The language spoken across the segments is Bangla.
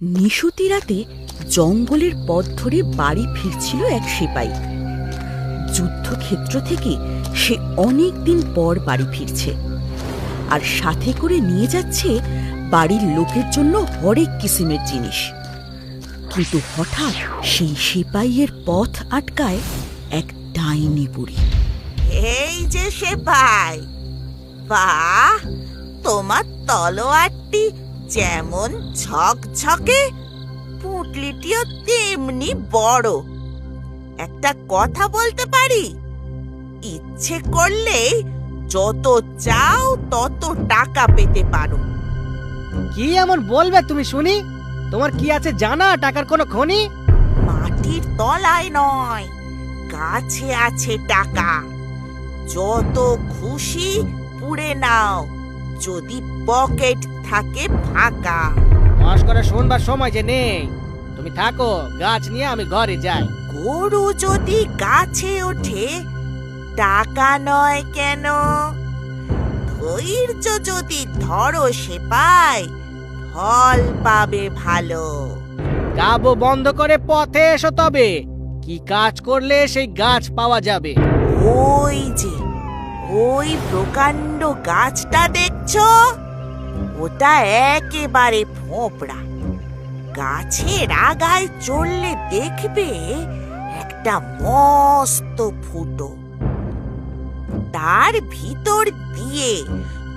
নিশুতি রাতে জঙ্গলের পথ ধরে বাড়ি ফিরছিল এক সিপাহী। যুদ্ধক্ষেত্র থেকে সে অনেক দিন পর বাড়ি ফিরছে, আর সাথে করে নিয়ে যাচ্ছে বাড়ির লোকের জন্য হরেক কিসিমের জিনিস। কিন্তু হঠাৎ সেই সিপাহীর পথ আটকায় এক ডাইনি বুড়ি। এই যে সিপাহী, বাহ, তোমার তলোয়ারটি যেমন ঝকঝকে, পুঁটলিটিও তেমনি বড়। একটা কথা বলতে পারি, ইচ্ছে করলে যত চাও তত টাকা পেতে পারো। কি এমন বলবে তুমি শুনি? তোমার কি আছে জানা টাকার কোনো খনি? মাটির তলায় নয়, গাছে আছে টাকা। যত খুশি পুড়ে নাও, যদি পকেট থাকে ফাঁকা। মস্করা শুনবার সময় যে নেই, তুমি থাকো গাছ নিয়ে, আমি ঘরে যাই। গরু যদি গাছে ওঠে, টাকা নয় কেন? ধৈর্য যদি ধরো সিপাহী, ফল পাবে ভালো। গাবো বন্ধ করে পথে এসো, তবে কি কাজ করলে সেই গাছ পাওয়া যাবে? ওই যে ওই প্রকাণ্ড গাছটা দেখছো, ওটা একেবারে ফোঁপড়া। গাছের আগায় চড়লে দেখবে একটা মস্ত ফুটো। তার ভিতর দিয়ে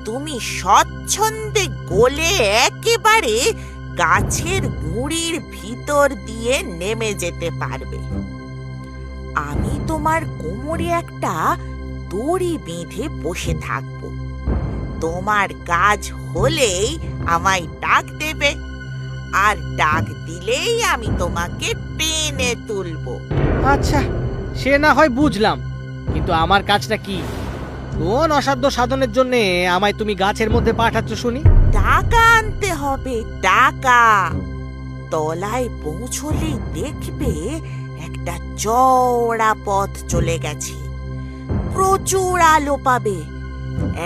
তুমি স্বচ্ছন্দে গলে একেবারে গাছের গুঁড়ির ভিতর দিয়ে নেমে যেতে পারবে। আমি তোমার কোমরে একটা দড়ি বেঁধে বসে থাকবো। তোমার কাজ হলেই আমায় ডাক দেবে, আর ডাক দিলেই আমি তোমাকে টেনে তুলবো। আচ্ছা, সে না হয় বুঝলাম, কিন্তু আমার কাজটা কি? কোন অসাধ্য সাধনের জন্য আমায় তুমি গাছের মধ্যে পাঠাচ্ছ শুনি? টাকা আনতে হবে, টাকা। তলায় পৌঁছলেই দেখবে একটা চওড়া পথ চলে গেছে। প্রচুর আলো পাবে,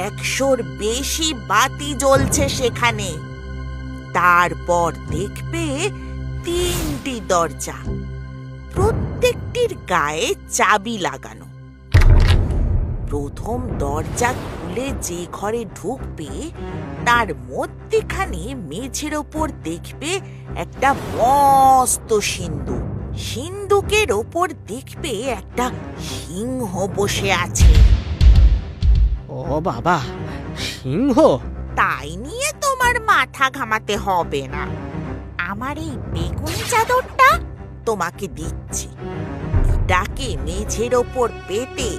100-র বেশি বাতি জ্বলছে সেখানে। তারপর দেখবে 3টি দরজা, প্রত্যেকটির গায়ে চাবি লাগানো। প্রথম দরজা খুলে যে ঘরে ঢুকবে, তার মধ্যেখানে মেঝের ওপর দেখবে একটা মস্ত সিন্দুক। সিন্দুকের ওপর দেখবে একটা সিংহ বসে আছে। ও বাবা, সিংহ! তাই নিয়ে তোমার মাথা ঘামাতে হবে না। আমার এই বেগুনি চাদরটা তোমাকে দিচ্ছি। এটাকে মেঝের ওপর পেতে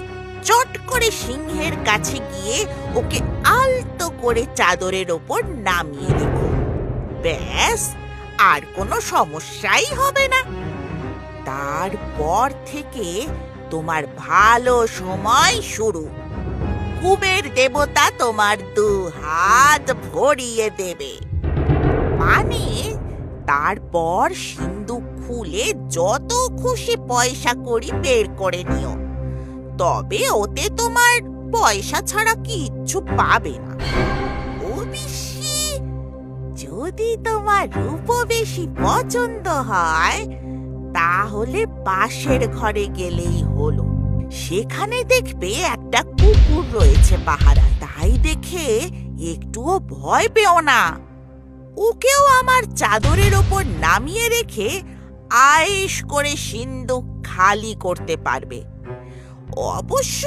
চট করে সিংহের কাছে গিয়ে ওকে আলতো করে চাদরের ওপর নামিয়ে রেখো। ব্যাস, আর কোনো সমস্যাই হবে না। তারপর থেকে তোমার ভালো সময় শুরু। কুবের দেবতা তোমার 2 হাত ভরিয়ে দেবে। মানে তারপর সিন্দুক খুলে যত খুশি পয়সা করি বের করে নিও, তবে ওতে তোমার পয়সা ছাড়া কিচ্ছু পাবে না। ও বেশি, যদি তোমার রূপ বেশি পছন্দ হয়, তাহলে পাশের ঘরে গেলেই হলো। সেখানে দেখবে একটা কুকুর রয়েছে পাহারা। তাই দেখে একটুও ভয় পেও না। ওকেও আমার চাদরের ওপর নামিয়ে রেখে আয়েশ করে সিন্দুক খালি করতে পারবে। অবশ্য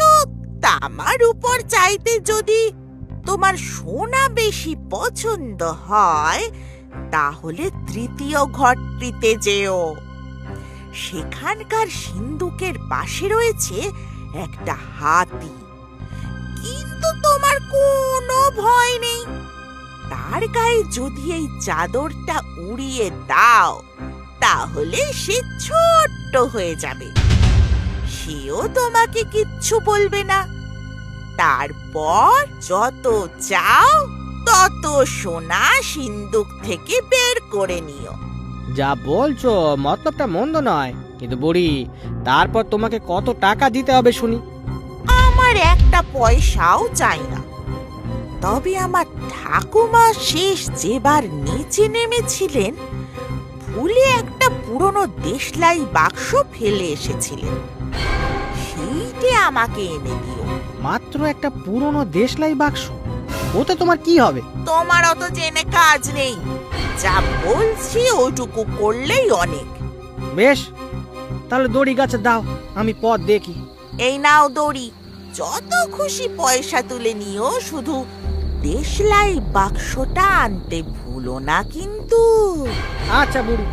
তামার উপর চাইতে যদি তোমার সোনা বেশি পছন্দ হয়, তাহলে 3য় ঘরটিতে যেও। সেখানকার সিন্দুকের পাশে রয়েছে একটা হাতি। কিন্তু তোমার কোনো ভয় নেই। তার গায়ে যদি এই চাদরটা উড়িয়ে দাও, তাহলে সে ছোট্ট হয়ে যাবে। সেও তোমাকে কিচ্ছু বলবে না। তারপর যত চাও তত সোনা সিন্দুক থেকে বের করে নিও। যা বলছো মতলবটা মন্দ নয়, কিন্তু বুড়ি, তারপর তোমাকে কত টাকা দিতে হবে শুনি? আমার একটা পয়সাও চাই না। তবে আমার ঠাকুমা শেষ যেবার নিচে নেমেছিলেন, ভুলে একটা পুরনো দেশলাই বাক্স ফেলে এসেছিলেন, সেইটে আমাকে এনে দিও। মাত্র একটা পুরনো দেশলাই বাক্স, ওতে তোমার কি হবে? তোমার অত জেনে কাজ নেই, যা বলছি ওইটুকু করলেই অনেক। বেশ, তাহলে দড়ি গাছে দাও, আমি পথ দেখি। এই নাও দড়ি, যত খুশি পয়সা তুলে নিও, শুধু দেশলাই বাক্সটা আনতে ভুলো না কিন্তু। আচ্ছা বুড়ি।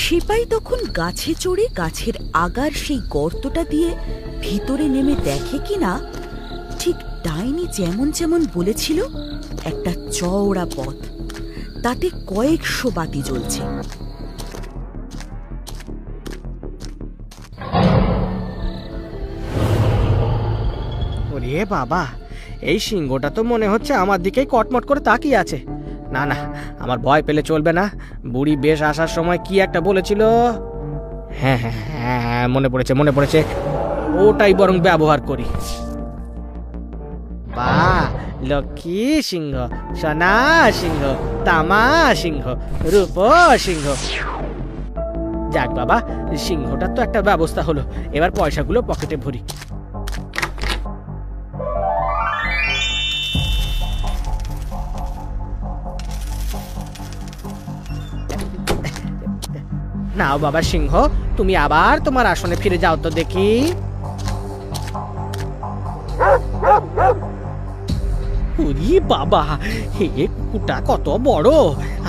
সিপাই তখন গাছে চড়ে গাছের আগার সেই গর্তটা দিয়ে ভিতরে নেমে দেখে কিনা ঠিক ডাইনি যেমন যেমন বলেছিল, একটা চওড়া পথ, তাতে কয়েকশো বাতি জ্বলছে। ওরে বাবা, এই সিংহটা তো মনে হচ্ছে আমার দিকেই কটমট করে তাকিয়ে আছে। না না, আমার ভয় পেলে চলবে না। বুড়ি বেশ আসার সময় কি একটা বলেছিল। হ্যাঁ হ্যাঁ হ্যাঁ হ্যাঁ, মনে পড়েছে, ওটাই বরং ব্যবহার করি। বাহ, লক্ষ্মী সিংহ, সোনা সিংহ, তামা সিংহ, রূপ সিংহ। যাক বাবা, সিংহটার তো একটা ব্যবস্থা হলো। এবার পয়সাগুলো পকেটে ভরি। নাও বাবা সিংহ, তুমি আবার তোমার আসনে ফিরে যাও তো দেখি। ওরে বাবা, হে কুকুরটা কত বড়!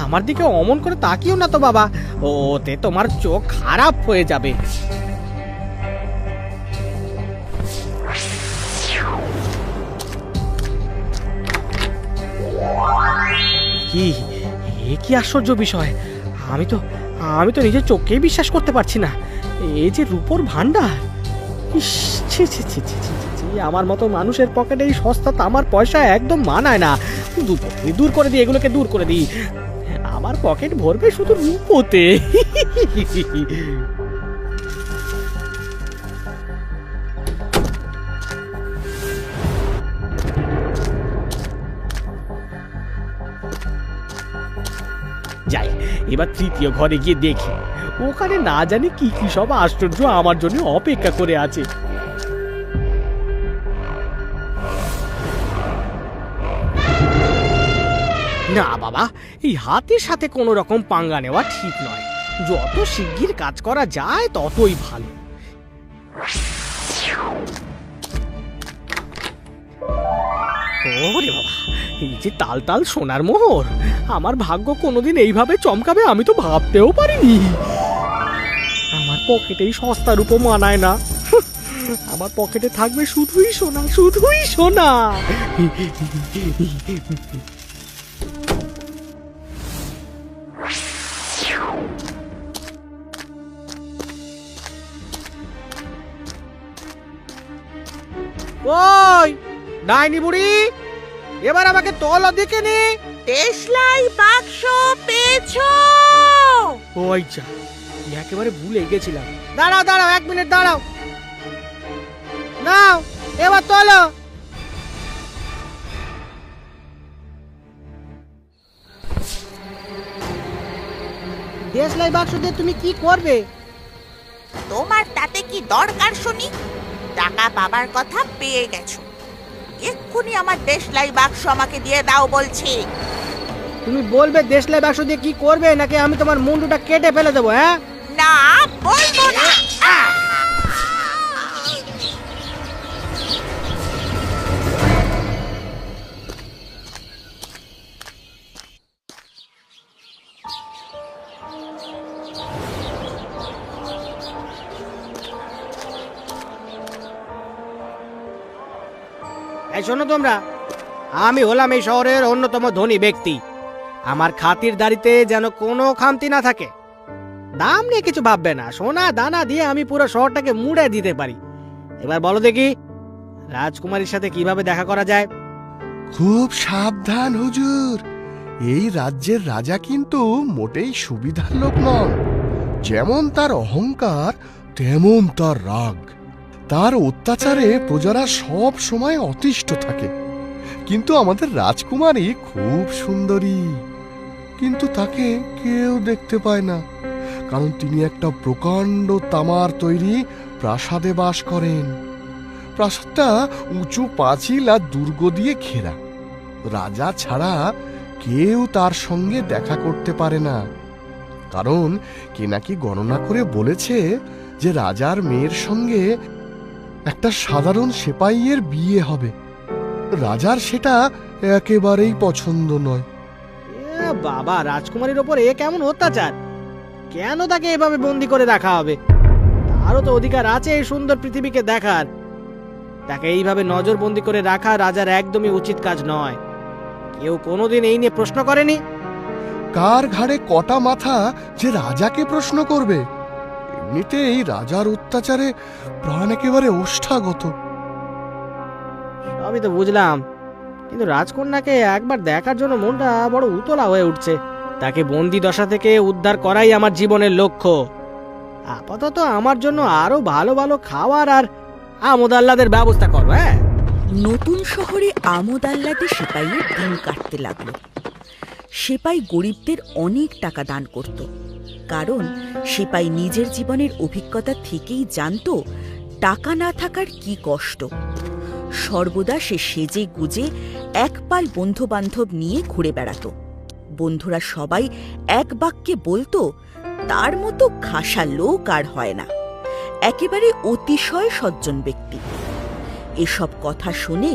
আমার দিকে অমন করে তাকিও না তো বাবা, ওতে তোমার চোখ খারাপ হয়ে যাবে। কি, এ কি আশ্চর্য বিষয়! আমি তো নিজের চোখকেই বিশ্বাস করতে পারছি না। এই যে রূপোর ভান্ডার! ইস, ছি ছি ছি ছি ছি ছি, আমার মতো মানুষের পকেটে এই সস্তা তামার পয়সা একদম মানায় না। দূর করে দিই, এগুলোকে দূর করে দিই। আমার পকেট ভরবে শুধু রূপোতে। যাই, এবার তৃতীয় ঘরে গিয়ে দেখি ওখানে না জানি কি কি সব আশ্চর্য আমার জন্য অপেক্ষা করে আছে। না বাবা, এই হাতের সাথে কোনো রকম পাঙ্গা নেওয়া ঠিক নয়। যত শিগগির কাজ করা যায় ততই ভালো। ওরে বাবা, এই যে তাল তাল সোনার মোহর! আমার ভাগ্য কোনোদিন এইভাবে চমকাবে আমি তো ভাবতেও পারিনি। আমার পকেটেই সস্তা রূপো মানায় না। আমার পকেটে থাকবে শুধুই সোনা, শুধুই সোনা। ওই ডাইনি বুড়ি, এবার আমাকে তলা দেখে নে। দেশলাই বাক্স পেয়েছো? ওই যা, একেবারে ভুলে গেছিলাম। দাঁড়াও দাঁড়াও, 1 মিনিট দাঁড়াও। নাও, এবার তোলো। দেশলাই বাক্স দিয়ে তুমি কি করবে? তোমার তাতে কি দরকার শুনি? টাকা পাবার কথা পেয়ে গেছো, এক্ষুনি আমার দেশলাই বাক্স আমাকে দিয়ে দাও বলছি। তুমি বলবে দেশলাই বাক্স দিয়ে কি করবে, নাকি আমি তোমার মুন্ডুটা কেটে ফেলে দেবো? হ্যাঁ না, বলবো না। এই শোনো তোমরা, আমি হলাম এই শহরের অন্যতম ধনী ব্যক্তি। আমার খাতিরদারিতে যেন কোনো খামতি না থাকে। দাম নিয়ে কিছু ভাববে না, সোনা দানা দিয়ে আমি পুরো শহরটাকে মুড়ে দিতে পারি। এবার বলো দেখি, রাজকুমারীর সাথে কিভাবে দেখা করা যায়? খুব সাবধান হুজুর, এই রাজ্যের রাজা কিন্তু মোটেই সুবিধার লোক নন। যেমন তার অহংকার, তেমন তার রাগ। তার অত্যাচারে প্রজারা সব সময় অতিষ্ঠ থাকে। কিন্তু আমাদের রাজকুমারী খুব সুন্দরী। কিন্তু তাকে কেউ দেখতে পায় না, কারণ তিনি একটা প্রকাণ্ড তামার তৈরি প্রাসাদে বাস করেন। প্রাসাদটা উঁচু পাঁচিল আর দুর্গ দিয়ে ঘেরা। রাজা ছাড়া কেউ তার সঙ্গে দেখা করতে পারে না, কারণ কে নাকি গণনা করে বলেছে যে রাজার মেয়ের সঙ্গে একটা সাধারণ সেপাইয়ের বিয়ে হবে। রাজার সেটা একেবারেই পছন্দ নয়। বাবা, রাজকুমারীর ওপর এ কেমন অত্যাচার! কেন তাকে এভাবে বন্দি করে রাখা হবে? তারও তো অধিকার আছে এই সুন্দর পৃথিবীকে দেখার। তাকে এইভাবে নজরবন্দি করে রাখা রাজার একদমই উচিত কাজ নয়। কেউ কোনোদিন এই নিয়ে প্রশ্ন করেনি। কার ঘাড়ে কটা মাথা যে রাজাকে প্রশ্ন করবে? এমনিতেই রাজার অত্যাচারে প্রাণ একেবারে ওষ্ঠাগত। সবই তো বুঝলাম, কিন্তু রাজকন্যাকে একবার দেখার জন্য মনটা বড় উতলা হয়ে উঠছে। তাকে বন্দি দশা থেকে উদ্ধার করাই আমার জীবনের লক্ষ্য। আপাতত আমার জন্য আরো ভালো ভালো খাবার আর আমোদ আহ্লাদের ব্যবস্থা করো। হ্যাঁ, নতুন শহরে আমোদ আহ্লাদে সেপাইয়ের দিন কাটতে লাগলো। সেপাই গরিবদের অনেক টাকা দান করত, কারণ সেপাই নিজের জীবনের অভিজ্ঞতা থেকেই জানতো টাকা না থাকার কি কষ্ট। সর্বদা সে সেজে গুজে এক পাল বন্ধু বান্ধব নিয়ে ঘুরে বেড়াতো। বন্ধুরা সবাই এক বাক্যে বলতো, তার মতো খাসা লোক আর হয় না, একেবারে অতিশয় সজ্জন ব্যক্তি। এসব কথা শুনে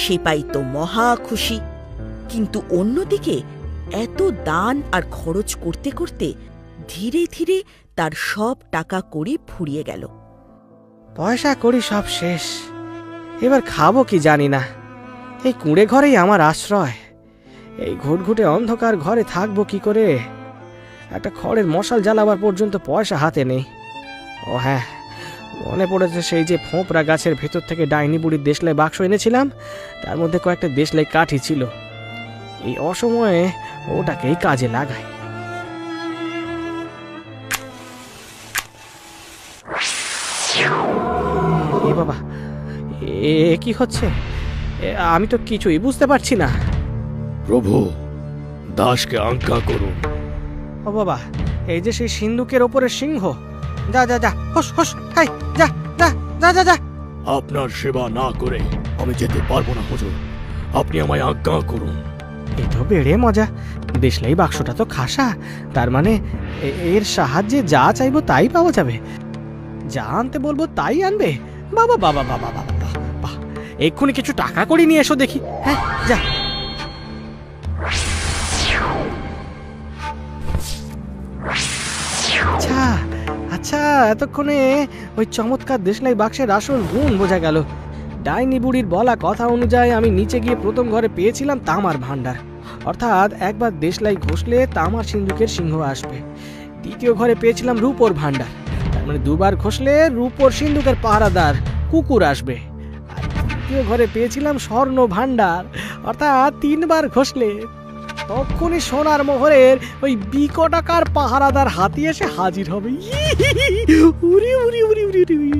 সেপাই তো মহা খুশি, কিন্তু অন্যদিকে এত দান আর খরচ করতে করতে ধীরে ধীরে তার সব টাকা কড়ি ফুরিয়ে গেল। পয়সা করি সব শেষ, এবার খাবো কি জানি না। এই কুঁড়ে ঘরেই আমার আশ্রয়। এই ঘুটঘুটে অন্ধকার ঘরে থাকবো কি করে? একটা খড়ের মশাল জ্বালাবার পর্যন্ত পয়সা হাতে নেই। ও হ্যাঁ, মনে পড়েছে সেই যে ফোঁপড়া গাছের ভেতর থেকে ডাইনি বুড়ির দেশলাই বাক্স এনেছিলাম, তার মধ্যে কয়েকটা দেশলাই কাঠি ছিল। এই অসময়ে ওটাকেই কাজে লাগাই। এ বাবা, এ কি হচ্ছে? আমি তো কিছুই বুঝতে পারছি না। প্রভু, দাসকে আজ্ঞা করুন। ও বাবা, এই যে সেই সিন্ধুকের ওপরে সিংহ। যা যা যা, হোস হোস, হাই যা যা যা যা যা। আপনার সেবা না করে আমি যেতে পারবো না হুজুর, আপনি আমায় আজ্ঞা করুন। এই তো বেড়ে মজা। দেশলাই বাক্সটা তো খাসা, তার মানে এর সাহায্যে যা চাইবো তাই পাওয়া যাবে। যা আনতে বলবো তাই আনবে। বাবা বাবা বাবা বাবা বাবা, এক্ষুনি কিছু টাকা করে নিয়ে এসো দেখি। হ্যাঁ যা। আচ্ছা আচ্ছা, এতক্ষণে ওই চমৎকার দেশলাই বাক্সের আসল গুণ বোঝা গেল। ডাইনি বুড়ির বলা কথা অনুযায়ী আমি নিচে গিয়ে প্রথম ঘরে পেয়েছিলাম তামার ভান্ডার, অর্থাৎ একবার দেশলাই ঘষলে তামার সিন্ধুকের সিংহ আসবে। দ্বিতীয় ঘরে পেয়েছিলাম রূপোর ভান্ডার, তার মানে দুবার ঘষলে রূপোর সিন্ধুকের পাহারাদার কুকুর আসবে। আর তৃতীয় ঘরে পেয়েছিলাম স্বর্ণ ভান্ডার, অর্থাৎ তিনবার ঘষলে তখনই সোনার মোহরের ওই বিকটাকার পাহারাদার হাতি এসে হাজির হবে। উরি উরি উরি উরি উরি।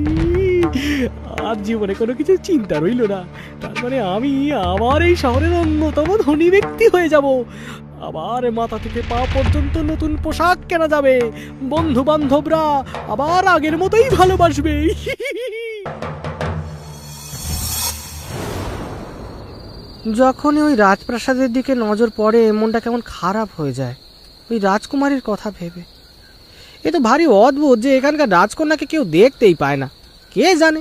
আর জীবনে কোনো কিছু চিন্তা রইল না। তার মানে আমি আমার এই শহরের অন্যতম ধনী ব্যক্তি হয়ে যাব। আবার মাথা থেকে পা পর্যন্ত নতুন পোশাক কেনা যাবে। বন্ধু বান্ধবরা আবার আগের মতোই ভালোবাসবে। যখনই ওই রাজপ্রাসাদের দিকে নজর পড়ে মনটা কেমন খারাপ হয়ে যায় ওই রাজকুমারীর কথা ভেবে। এ তো ভারী অদ্ভুত যে এখানকার রাজকন্যাকে কেউ দেখতেই পায় না। কে জানে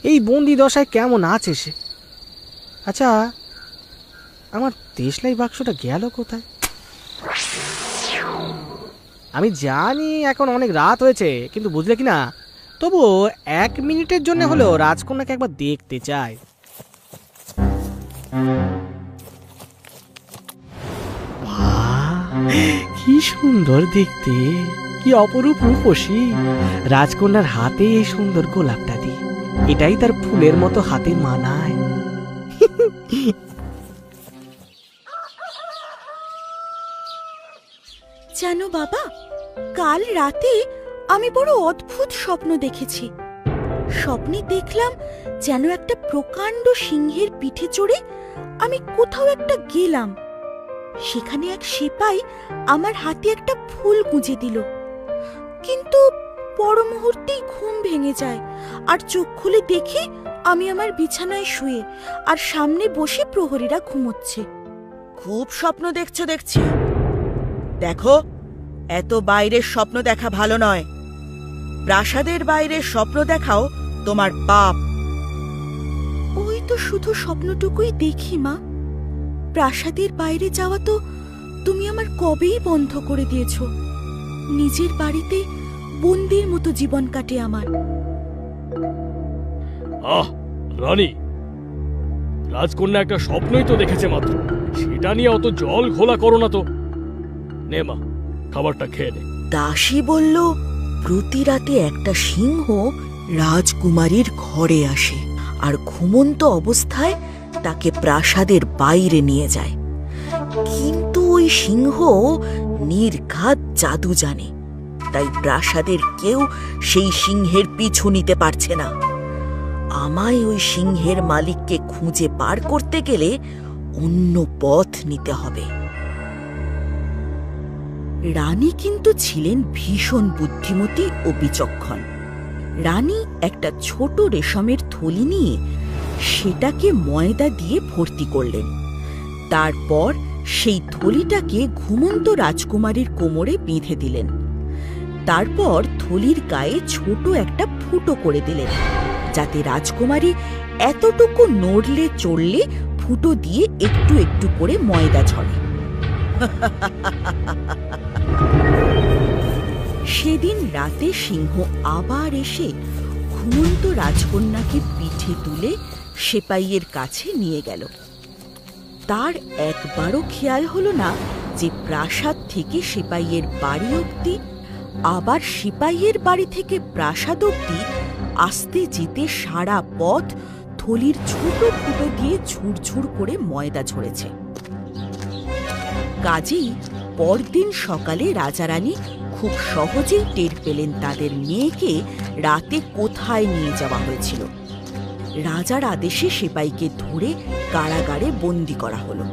এই বন্দি দশায় কেমন আছে সে। আচ্ছা, আমার দেশলাই বাক্সটা গেল কোথায়? আমি জানি এখন অনেক রাত হয়েছে, কিন্তু বুঝলে কি না, তবুও 1 মিনিটের জন্য হলেও রাজকন্যাকে একবার দেখতে চাই। কি সুন্দর দেখতে, কি অপরূপ রূপসী। রাজকন্যার হাতে এই সুন্দর গোলাপটা দি, এটাই তার ফুলের মতো হাতে মানায়। জানো বাবা, কাল রাতে আমি বড় অদ্ভুত স্বপ্ন দেখেছি। স্বপ্নে দেখলাম যেন একটা প্রকাণ্ড সিংহের পিঠে চড়ে আমি কোথাও একটা গেলাম। সেখানে এক সিপাই আমার হাতে একটা ফুল গুঁজে দিল, কিন্তু পর মুহূর্তেই ঘুম ভেঙে যায় আর চোখ খুলে দেখি আমি আমার বিছানায় শুয়ে আর সামনে বসে প্রহরীরা ঘুমোচ্ছে। খুব স্বপ্ন দেখছো দেখছি। দেখো, এত বাইরের স্বপ্ন দেখা ভালো নয়। প্রাসাদের বাইরের স্বপ্ন দেখাও তোমার পাপ। ওই তো শুধু স্বপ্নটুকুই দেখি মা। প্রাসাদের বাইরে যাওয়া তো তুমি আমার কবেই বন্ধ করে দিয়েছ। নিজের বাড়িতে বন্দির মতো জীবন কাটে আমার। আহ রানী, রাজকন্যা একটা স্বপ্নই তো দেখেছে মাত্র, সেটা নিয়ে অত জল ঘোলা করো না তো। নে মা, খাবারটা খেয়ে নে। দাসী বলল প্রতি রাতে একটা সিংহ রাজকুমারীর ঘরে আসে আর ঘুমন্ত অবস্থায় তাকে প্রাসাদের বাইরে নিয়ে যায়। কিন্তু ওই সিংহ নির্ঘাত জাদু জানে, তাই প্রাসাদের কেউ সেই সিংহের পিছু নিতে পারছে না। আমায় ওই সিংহের মালিককে খুঁজে পার করতে গেলে অন্য পথ নিতে হবে। রানী কিন্তু ছিলেন ভীষণ বুদ্ধিমতী ও বিচক্ষণ। রানী একটা ছোট রেশমের থলি নিয়ে সেটাকে ময়দা দিয়ে ভর্তি করলেন। তারপর সেই থলিটাকে ঘুমন্ত রাজকুমারীর কোমরে বেঁধে দিলেন। তারপর থলির গায়ে ছোট একটা ফুটো করে দিলেন, যাতে রাজকুমারী এতটুকু নড়লে চড়লে ফুটো দিয়ে একটু একটু করে ময়দা ঝরে। সেদিন রাতে সিংহ আবার এসে ঘুমন্ত রাজকন্যাকে পিঠে তুলে সেপাইয়ের কাছে নিয়ে গেল। তার একবারও খেয়াল হলো না যে প্রাসাদ থেকে সেপাইয়ের বাড়ি অবধি, আবার সিপাইয়ের বাড়ি থেকে প্রাসাদ অবধি আসতে যেতে সারা পথ থলির ছোট ফুটো দিয়ে ঝুরঝুর করে ময়দা ঝরেছে। কাজেই পরদিন সকালে রাজারানী খুব সহজেই টের পেলেন তাদের মেয়েকে রাতে কোথায় নিয়ে যাওয়া হয়েছিল। রাজার আদেশে সেপাইকে ধরে কারাগারে বন্দি করা হলো।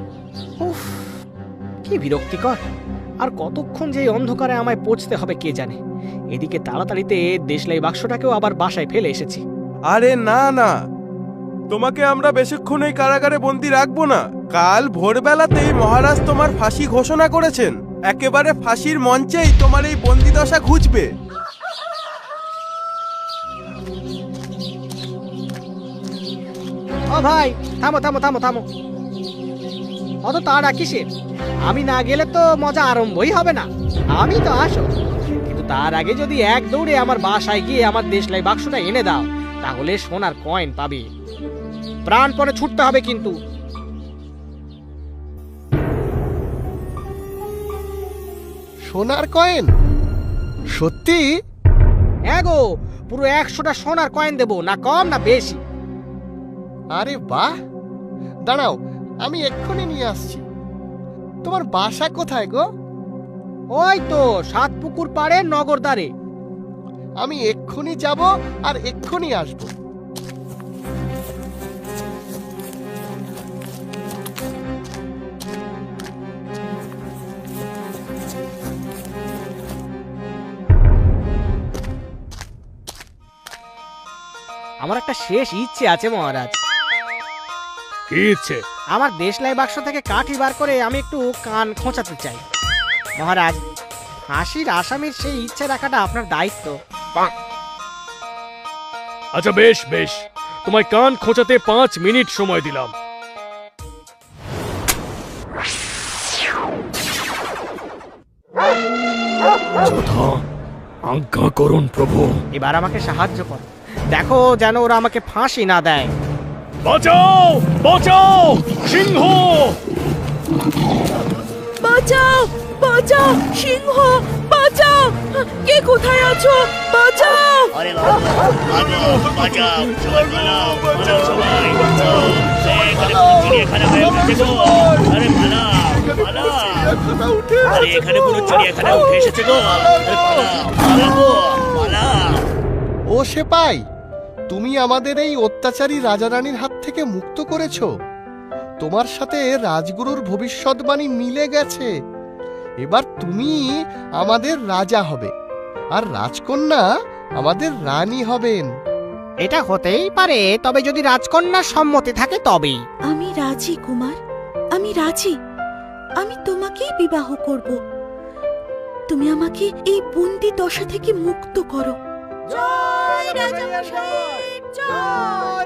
উফ, কি বিরক্তিকর! আর কতক্ষণ যে এই অন্ধকারে আমায় পৌঁছতে হবে কে জানে। এদিকে তাড়াতাড়িতে দেশলাই বাক্সটাকেও আবার বাসায় ফেলে এসেছি। আরে না না, তোমাকে আমরা বেশিক্ষণ এই কারাগারে বন্দি রাখবো না। কাল ভোরবেলাতেই মহারাজ তোমার ফাঁসি ঘোষণা করেছেন। একেবারে ফাঁসির মঞ্চেই তোমার এই বন্দিদশা ঘুচবে। ও ভাই, থামো থামো থামো থামো, অত তাড়া কিসের? আমি না গেলে তো মজা আরম্ভই হবে না। আমি তো আসো, কিন্তু তার আগে যদি এক দৌড়ে আমার বাসায় গিয়ে আমার দেশলাই বাক্সটা এনে দাও, তাহলে সোনার কয়েন পাবে। প্রাণ পরে ছুটতে হবে কিন্তু। সোনার কয়েন? সত্যি? এগো, পুরো 100টা সোনার কয়েন দেবো, না কম না বেশি। আরে বাহ, দাঁড়াও, আমি এক্ষুনি নিয়ে আসছি। তোমার বাসা কোথায় গো? ওই তো 7 পুকুর পাড়ে নগরদ্বারে। আমি এক্ষুনি যাব আর এক্ষুনি আসবো। আমার একটা শেষ ইচ্ছে আছে মহারাজ। কি ইচ্ছে? আমার দেশলাই বাক্স থেকে কাঠি বার করে আমি একটু কান খোঁচাতে চাই। মহারাজ, ফাঁসির আসামির সেই ইচ্ছে রাখাটা আপনার দায়িত্ব। আচ্ছা বেশ বেশ, তোমায় কান খোঁচাতে 5 মিনিট সময় দিলাম। যথা আজ্ঞা করুন প্রভু। এবার আমাকে সাহায্য কর, দেখো যেন ওরা আমাকে ফাঁসি না দেয়। বাঁচাও বাঁচাও, সিংহ! বাঁচাও বাঁচাও, সিংহ বাঁচাও! কে কোথায় আছো? বাঁচাও! ও সেপাই, তুমি আমাদের এই অত্যাচারী রাজারানীর হাত থেকে মুক্ত করেছো। তোমার সাথে রাজগুরুর ভবিষ্যৎবাণী মিলে গেছে। এবার তুমি আমাদের রাজা হবে, আর রাজকন্যা আমাদের রানী হবেন। এটা হতেই পারে, তবে যদি রাজকন্যার সম্মতি থাকে তবেই। আমি রাজি কুমার, আমি রাজি। আমি তোমাকেই বিবাহ করব। তুমি আমাকে এই বন্দি দশা থেকে মুক্ত করো। জয় রাজামশাই, জয়।